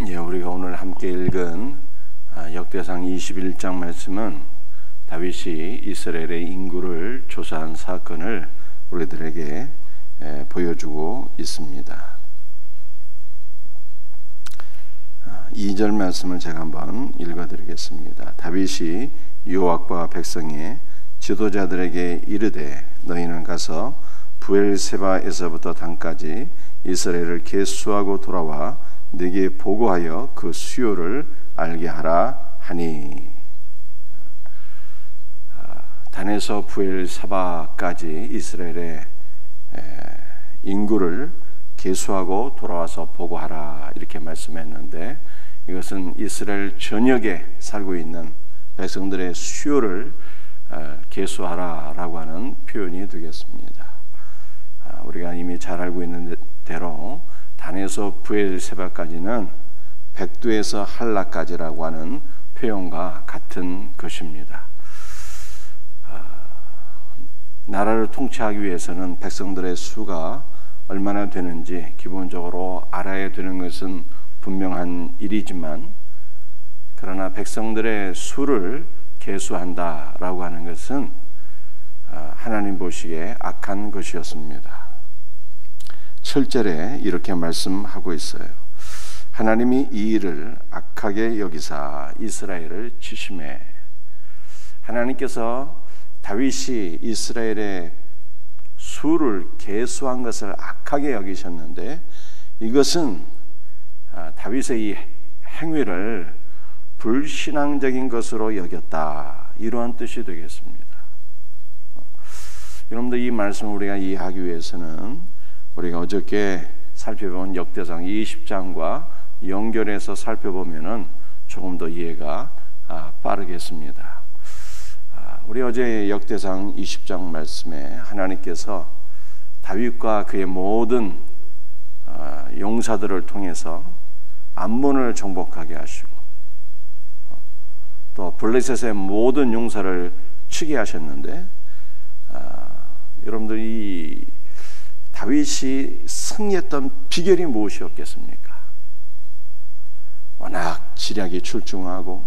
우리가 오늘 함께 읽은 역대상 21장 말씀은 다윗이 이스라엘의 인구를 조사한 사건을 우리들에게 보여주고 있습니다. 2절 말씀을 제가 한번 읽어드리겠습니다. 다윗이 요압과 백성의 지도자들에게 이르되 너희는 가서 브엘세바에서부터 단까지 이스라엘을 계수하고 돌아와 네게 보고하여 그 수요를 알게 하라 하니, 단에서 브엘세바까지 이스라엘의 인구를 계수하고 돌아와서 보고하라 이렇게 말씀했는데, 이것은 이스라엘 전역에 살고 있는 백성들의 수요를 계수하라라고 하는 표현이 되겠습니다. 우리가 이미 잘 알고 있는 대로 단에서 브엘세바까지는 백두에서 할라까지라고 하는 표현과 같은 것입니다. 나라를 통치하기 위해서는 백성들의 수가 얼마나 되는지 기본적으로 알아야 되는 것은 분명한 일이지만, 그러나 백성들의 수를 계수한다라고 하는 것은 하나님 보시기에 악한 것이었습니다. 7절에 이렇게 말씀하고 있어요. 하나님이 이 일을 악하게 여기사 이스라엘을 치심해. 하나님께서 다윗이 이스라엘의 수를 계수한 것을 악하게 여기셨는데, 이것은 다윗의 이 행위를 불신앙적인 것으로 여겼다, 이러한 뜻이 되겠습니다. 여러분들, 이 말씀을 우리가 이해하기 위해서는 우리가 어저께 살펴본 역대상 20장과 연결해서 살펴보면은 조금 더 이해가 빠르겠습니다. 우리 어제 역대상 20장 말씀에 하나님께서 다윗과 그의 모든 용사들을 통해서 암몬을 정복하게 하시고, 또 블레셋의 모든 용사를 치게 하셨는데, 여러분들이 다윗이 승리했던 비결이 무엇이었겠습니까? 워낙 지략이 출중하고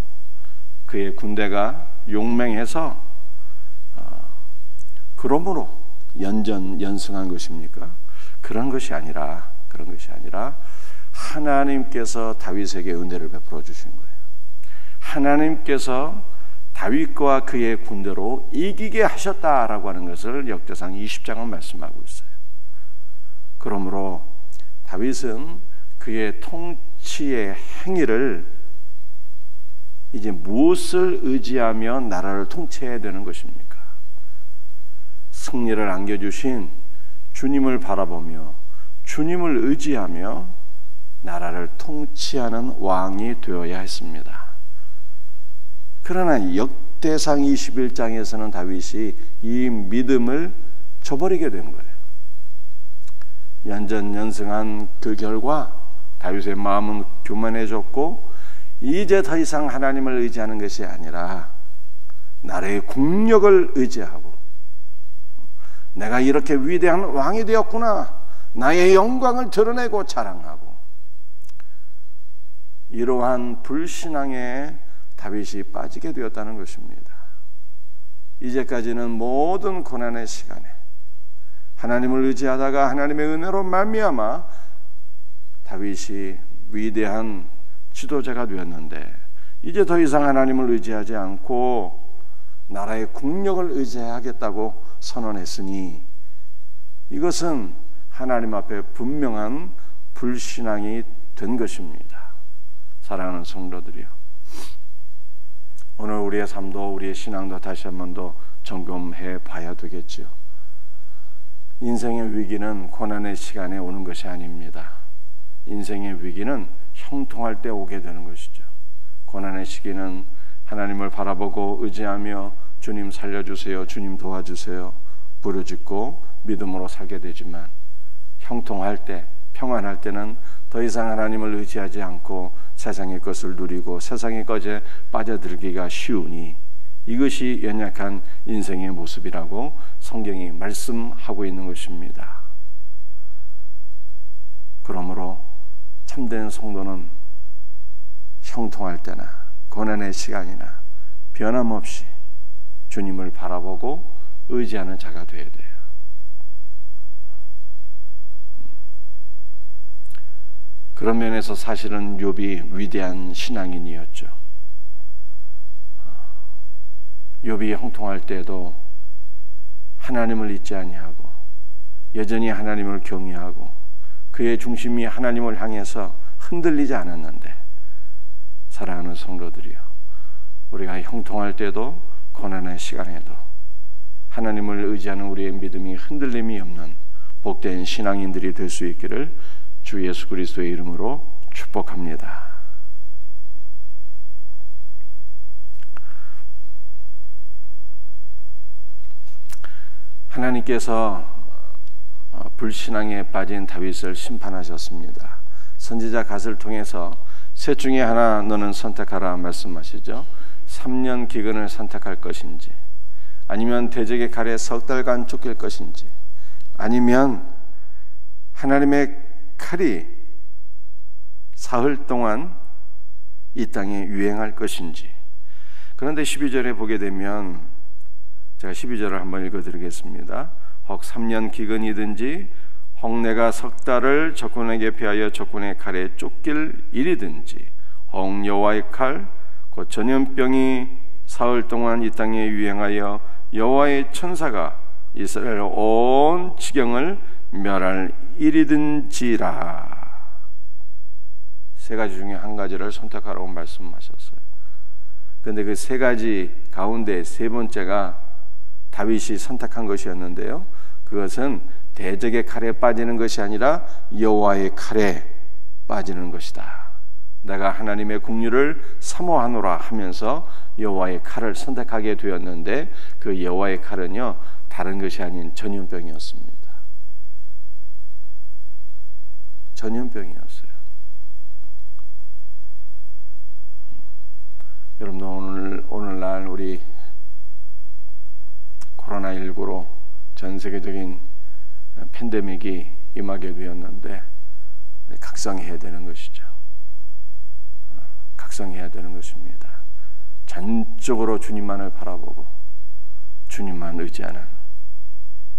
그의 군대가 용맹해서 그러므로 연전연승한 것입니까? 그런 것이 아니라 하나님께서 다윗에게 은혜를 베풀어 주신 거예요. 하나님께서 다윗과 그의 군대로 이기게 하셨다라고 하는 것을 역대상 20장은 말씀하고 있어요. 그러므로 다윗은 그의 통치의 행위를 이제 무엇을 의지하며 나라를 통치해야 되는 것입니까? 승리를 안겨주신 주님을 바라보며 주님을 의지하며 나라를 통치하는 왕이 되어야 했습니다. 그러나 역대상 21장에서는 다윗이 이 믿음을 저버리게 된 거예요. 연전연승한 그 결과 다윗의 마음은 교만해졌고, 이제 더 이상 하나님을 의지하는 것이 아니라 나라의 국력을 의지하고, 내가 이렇게 위대한 왕이 되었구나, 나의 영광을 드러내고 자랑하고, 이러한 불신앙에 다윗이 빠지게 되었다는 것입니다. 이제까지는 모든 고난의 시간에 하나님을 의지하다가 하나님의 은혜로 말미암아 다윗이 위대한 지도자가 되었는데, 이제 더 이상 하나님을 의지하지 않고 나라의 국력을 의지하겠다고 선언했으니, 이것은 하나님 앞에 분명한 불신앙이 된 것입니다. 사랑하는 성도들이요, 오늘 우리의 삶도 우리의 신앙도 다시 한 번 더 점검해 봐야 되겠죠. 인생의 위기는 고난의 시간에 오는 것이 아닙니다. 인생의 위기는 형통할 때 오게 되는 것이죠. 고난의 시기는 하나님을 바라보고 의지하며 주님 살려주세요, 주님 도와주세요 부르짖고 믿음으로 살게 되지만, 형통할 때, 평안할 때는 더 이상 하나님을 의지하지 않고 세상의 것을 누리고 세상의 것에 빠져들기가 쉬우니, 이것이 연약한 인생의 모습이라고 성경이 말씀하고 있는 것입니다. 그러므로 참된 성도는 형통할 때나 고난의 시간이나 변함없이 주님을 바라보고 의지하는 자가 되어야 돼요. 그런 면에서 사실은 욥이 위대한 신앙인이었죠. 욥이 형통할 때도 하나님을 잊지 아니하고 여전히 하나님을 경외하고 그의 중심이 하나님을 향해서 흔들리지 않았는데, 사랑하는 성도들이여, 우리가 형통할 때도 고난의 시간에도 하나님을 의지하는 우리의 믿음이 흔들림이 없는 복된 신앙인들이 될 수 있기를 주 예수 그리스도의 이름으로 축복합니다. 하나님께서 불신앙에 빠진 다윗을 심판하셨습니다. 선지자 갓을 통해서 셋 중에 하나 너는 선택하라 말씀하시죠. 3년 기근을 선택할 것인지, 아니면 대적의 칼에 석 달간 쫓길 것인지, 아니면 하나님의 칼이 사흘 동안 이 땅에 유행할 것인지. 그런데 12절에 보게 되면, 제가 12절을 한번 읽어드리겠습니다. 혹 3년 기근이든지 혹 내가 석 달을 적군에게 피하여 적군의 칼에 쫓길 일이든지, 혹 여호와의 칼 곧 전염병이 사흘 동안 이 땅에 유행하여 여호와의 천사가 이스라엘 온 지경을 멸할 일이든지라. 세 가지 중에 한 가지를 선택하라고 말씀하셨어요. 그런데 그 세 가지 가운데 세 번째가 다윗이 선택한 것이었는데요, 그것은 대적의 칼에 빠지는 것이 아니라 여호와의 칼에 빠지는 것이다. 내가 하나님의 긍휼을 사모하노라 하면서 여호와의 칼을 선택하게 되었는데, 그 여호와의 칼은요 다른 것이 아닌 전염병이었습니다. 전염병이었어요. 여러분들, 오늘날 우리 코로나19로 전 세계적인 팬데믹이 임하게 되었는데, 각성해야 되는 것이죠. 각성해야 되는 것입니다. 전적으로 주님만을 바라보고 주님만 의지하는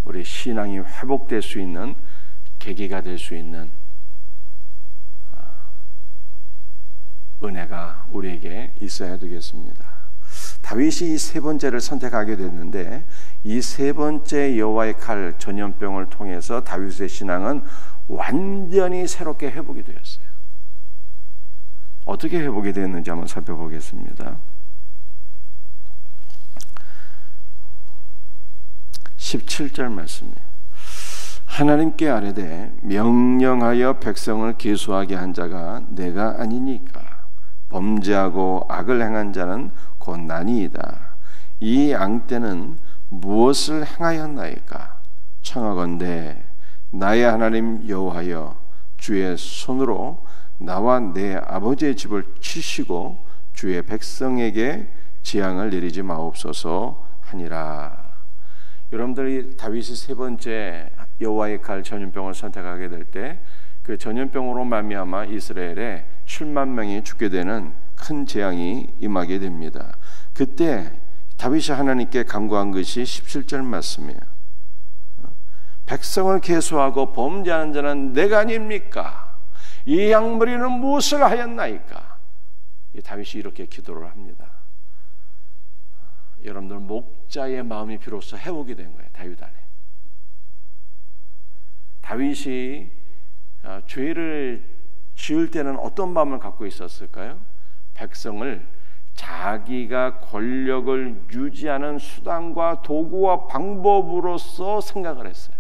우리 신앙이 회복될 수 있는 계기가 될 수 있는 은혜가 우리에게 있어야 되겠습니다. 다윗이 이 세 번째를 선택하게 됐는데, 이 세 번째 여호와의 칼 전염병을 통해서 다윗의 신앙은 완전히 새롭게 회복이 되었어요. 어떻게 회복이 되었는지 한번 살펴보겠습니다. 17절 말씀이에요. 하나님께 아뢰되 명령하여 백성을 계수하게 한 자가 내가 아니니까 범죄하고 악을 행한 자는 곧 나니이다. 이 앙떼는 무엇을 행하였나이까? 청하건대 나의 하나님 여호와여, 주의 손으로 나와 내 아버지의 집을 치시고 주의 백성에게 재앙을 내리지 마옵소서 하니라. 여러분들이 다윗이 세 번째 여호와의 칼 전염병을 선택하게 될 때, 그 전염병으로 말미암아 이스라엘에 7만 명이 죽게 되는 큰 재앙이 임하게 됩니다. 그때 다윗이 하나님께 간구한 것이 17절 말씀이에요. 백성을 계수하고 범죄하는 자는 내가 아닙니까? 이 양무리는 무엇을 하였나이까? 다윗이 이렇게 기도를 합니다. 여러분들, 목자의 마음이 비로소 회복이 된 거예요. 다윗 안에. 다윗이 죄를 지을 때는 어떤 마음을 갖고 있었을까요? 백성을 자기가 권력을 유지하는 수단과 도구와 방법으로서 생각을 했어요.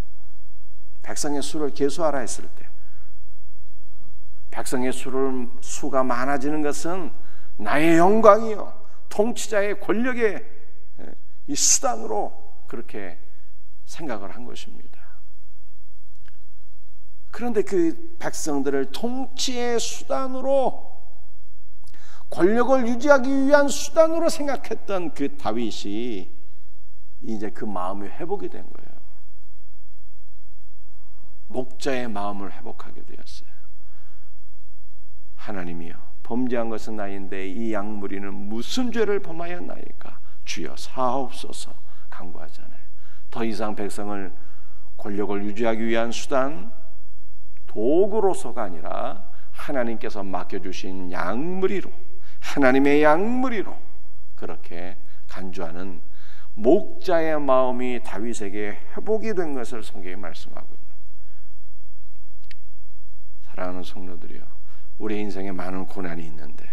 백성의 수를 계수하라 했을 때, 백성의 수가 많아지는 것은 나의 영광이요, 통치자의 권력의 이 수단으로 그렇게 생각을 한 것입니다. 그런데 그 백성들을 통치의 수단으로, 권력을 유지하기 위한 수단으로 생각했던 그 다윗이 이제 그 마음이 회복이 된 거예요. 목자의 마음을 회복하게 되었어요. 하나님이여, 범죄한 것은 나인데 이 양무리는 무슨 죄를 범하였나이까? 주여 사하옵소서 간구하잖아요. 더 이상 백성을 권력을 유지하기 위한 수단, 도구로서가 아니라 하나님께서 맡겨주신 양무리로, 하나님의 양무리로 그렇게 간주하는 목자의 마음이 다윗에게 회복이 된 것을 성경이 말씀하고 있는. 사랑하는 성도들이여, 우리 인생에 많은 고난이 있는데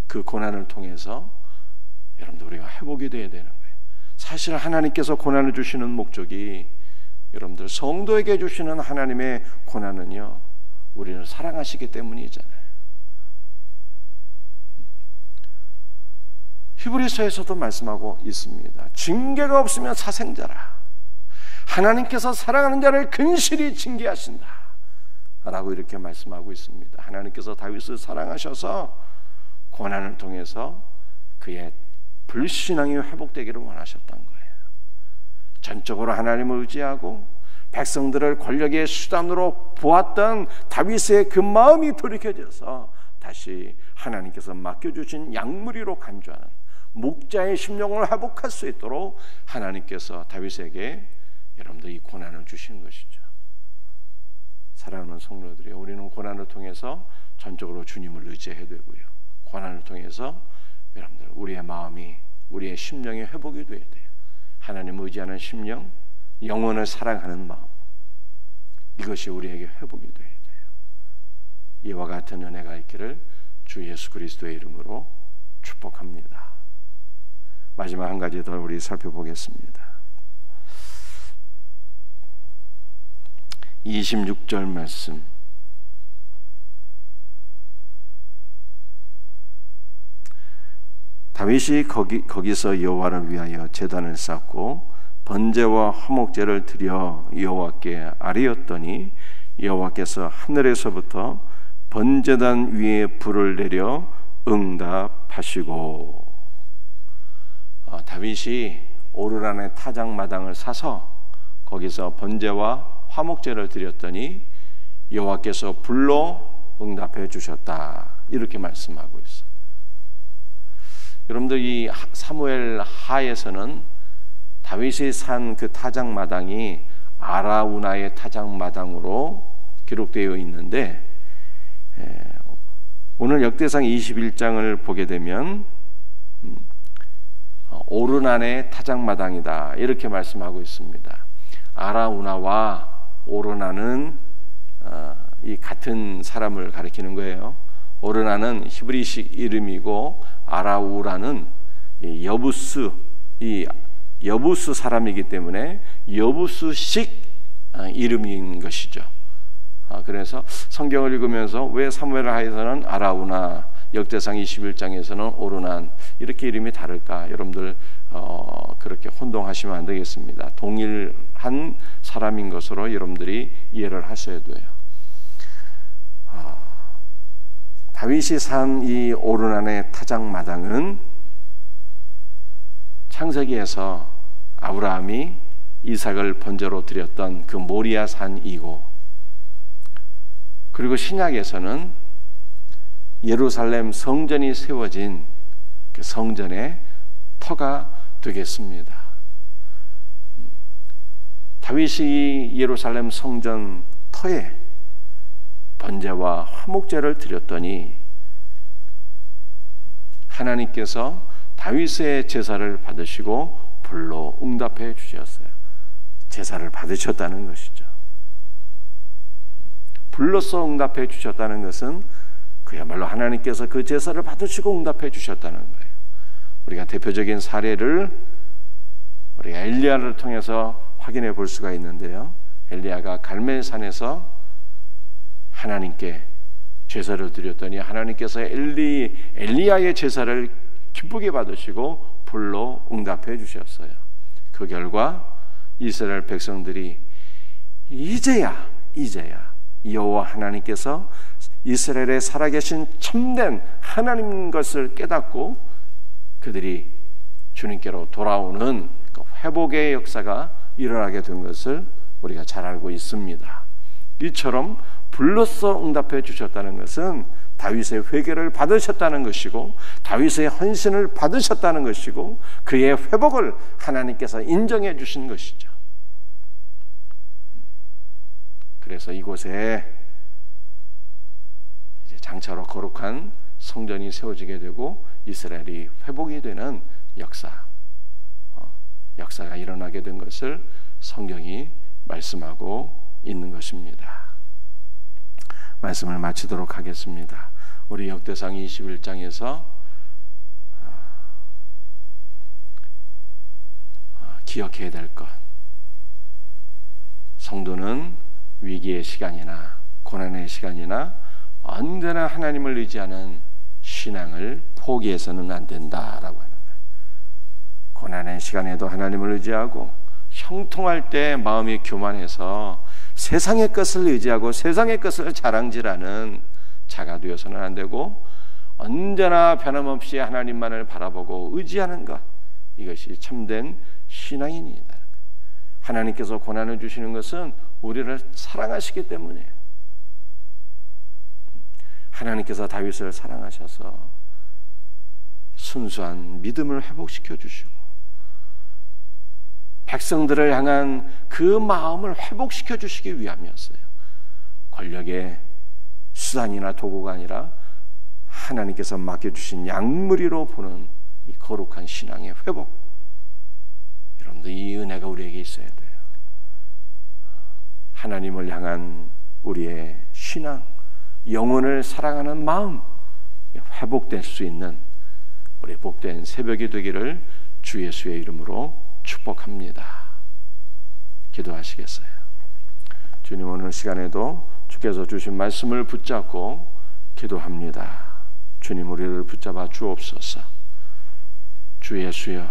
그 고난을 통해서 여러분들 우리가 회복이 되어야 되는 거예요. 사실 하나님께서 고난을 주시는 목적이, 여러분들 성도에게 주시는 하나님의 고난은요, 우리를 사랑하시기 때문이잖아요. 히브리서에서도 말씀하고 있습니다. 징계가 없으면 사생자라. 하나님께서 사랑하는 자를 근실히 징계하신다 라고 이렇게 말씀하고 있습니다. 하나님께서 다윗을 사랑하셔서 고난을 통해서 그의 불신앙이 회복되기를 원하셨던 거예요. 전적으로 하나님을 의지하고 백성들을 권력의 수단으로 보았던 다윗의 그 마음이 돌이켜져서 다시 하나님께서 맡겨주신 양무리로 간주하는 목자의 심령을 회복할 수 있도록 하나님께서 다윗에게 여러분들 이 고난을 주신 것이죠. 사랑하는 성도들이, 우리는 고난을 통해서 전적으로 주님을 의지해야 되고요, 고난을 통해서 여러분들 우리의 마음이, 우리의 심령이 회복이 돼야 돼요. 하나님을 의지하는 심령, 영혼을 사랑하는 마음, 이것이 우리에게 회복이 돼야 돼요. 이와 같은 은혜가 있기를 주 예수 그리스도의 이름으로 축복합니다. 마지막 한 가지 더 우리 살펴보겠습니다. 26절 말씀, 다윗이 거기서 여호와를 위하여 제단을 쌓고 번제와 화목제를 드려 여호와께 아뢰었더니 여호와께서 하늘에서부터 번제단 위에 불을 내려 응답하시고. 다윗이 오르란의 타작마당을 사서 거기서 번제와 화목제를 드렸더니 여호와께서 불로 응답해 주셨다, 이렇게 말씀하고 있어요. 여러분들, 이 사무엘 하에서는 다윗이 산 그 타작마당이 아라우나의 타작마당으로 기록되어 있는데, 오늘 역대상 21장을 보게 되면 오르난의 타작마당이다, 이렇게 말씀하고 있습니다. 아라우나와 오르난은 이 같은 사람을 가리키는 거예요. 오르난은 히브리식 이름이고 아라우라는 여부스, 이 여부스 사람이기 때문에 여부스식 이름인 것이죠. 그래서 성경을 읽으면서 왜 사무엘 하에서는 아라우나, 역대상 21장에서는 오르난, 이렇게 이름이 다를까? 여러분들 그렇게 혼동하시면 안 되겠습니다. 동일한 사람인 것으로 여러분들이 이해를 하셔야 돼요. 다윗이 산 이 오르난의 타작마당은 창세기에서 아브라함이 이삭을 번제로 드렸던 그 모리아 산이고, 그리고 신약에서는 예루살렘 성전이 세워진 그 성전의 터가 되겠습니다. 다윗이 예루살렘 성전 터에 번제와 화목제를 드렸더니 하나님께서 다윗의 제사를 받으시고 불로 응답해 주셨어요. 제사를 받으셨다는 것이죠. 불로서 응답해 주셨다는 것은 그야말로 하나님께서 그 제사를 받으시고 응답해 주셨다는 거예요. 우리가 대표적인 사례를 우리가 엘리야를 통해서 확인해 볼 수가 있는데요, 엘리야가 갈멜산에서 하나님께 제사를 드렸더니 하나님께서 엘리야의 제사를 기쁘게 받으시고 불로 응답해 주셨어요. 그 결과 이스라엘 백성들이 이제야 여호와 하나님께서 이스라엘에 살아계신 참된 하나님 것을 깨닫고 그들이 주님께로 돌아오는 그 회복의 역사가 일어나게 된 것을 우리가 잘 알고 있습니다. 이처럼 불로써 응답해 주셨다는 것은 다윗의 회개를 받으셨다는 것이고 다윗의 헌신을 받으셨다는 것이고 그의 회복을 하나님께서 인정해 주신 것이죠. 그래서 이곳에 이제 장차로 거룩한 성전이 세워지게 되고 이스라엘이 회복이 되는 역사가 일어나게 된 것을 성경이 말씀하고 있는 것입니다. 말씀을 마치도록 하겠습니다. 우리 역대상 21장에서 기억해야 될 것, 성도는 위기의 시간이나 고난의 시간이나 언제나 하나님을 의지하는 신앙을 포기해서는 안 된다라고 하는 거예요. 고난의 시간에도 하나님을 의지하고 형통할 때 마음이 교만해서 세상의 것을 의지하고 세상의 것을 자랑질하는 자가 되어서는 안 되고 언제나 변함없이 하나님만을 바라보고 의지하는 것, 이것이 참된 신앙인이다. 하나님께서 고난을 주시는 것은 우리를 사랑하시기 때문이에요. 하나님께서 다윗을 사랑하셔서 순수한 믿음을 회복시켜 주시고 백성들을 향한 그 마음을 회복시켜 주시기 위함이었어요. 권력의 수단이나 도구가 아니라 하나님께서 맡겨주신 양무리로 보는 이 거룩한 신앙의 회복. 여러분들 이 은혜가 우리에게 있어야 돼요. 하나님을 향한 우리의 신앙, 영혼을 사랑하는 마음 회복될 수 있는 우리 복된 새벽이 되기를 주 예수의 이름으로 축복합니다. 기도하시겠어요? 주님, 오늘 시간에도 주께서 주신 말씀을 붙잡고 기도합니다. 주님, 우리를 붙잡아 주옵소서. 주 예수여,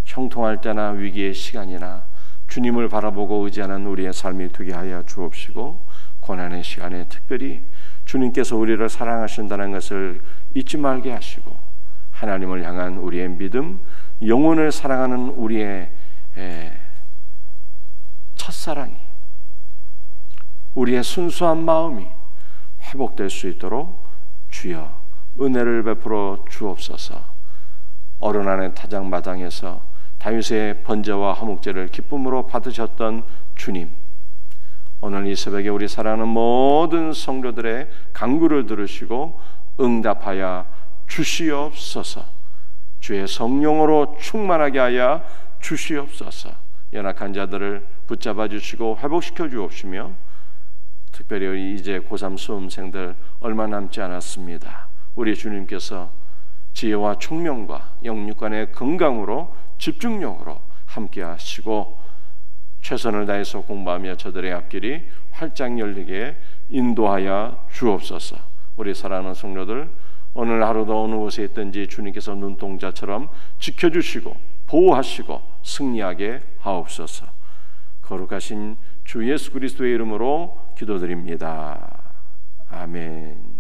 형통할 때나 위기의 시간이나 주님을 바라보고 의지하는 우리의 삶이 되게 하여 주옵시고 고난의 시간에 특별히 주님께서 우리를 사랑하신다는 것을 잊지 말게 하시고 하나님을 향한 우리의 믿음, 영혼을 사랑하는 우리의 첫사랑이, 우리의 순수한 마음이 회복될 수 있도록 주여 은혜를 베풀어 주옵소서. 어른안의 타작마당에서 다윗의 번제와 화목제를 기쁨으로 받으셨던 주님, 오늘 이 새벽에 우리 사랑하는 모든 성도들의 간구를 들으시고 응답하여 주시옵소서. 주의 성령으로 충만하게 하여 주시옵소서. 연약한 자들을 붙잡아 주시고 회복시켜 주옵시며 특별히 이제 고3 수험생들 얼마 남지 않았습니다. 우리 주님께서 지혜와 총명과 영육간의 건강으로 집중력으로 함께 하시고 최선을 다해서 공부하며 저들의 앞길이 활짝 열리게 인도하여 주옵소서. 우리 사랑하는 성도들 오늘 하루도 어느 곳에 있든지 주님께서 눈동자처럼 지켜주시고 보호하시고 승리하게 하옵소서. 거룩하신 주 예수 그리스도의 이름으로 기도드립니다. 아멘.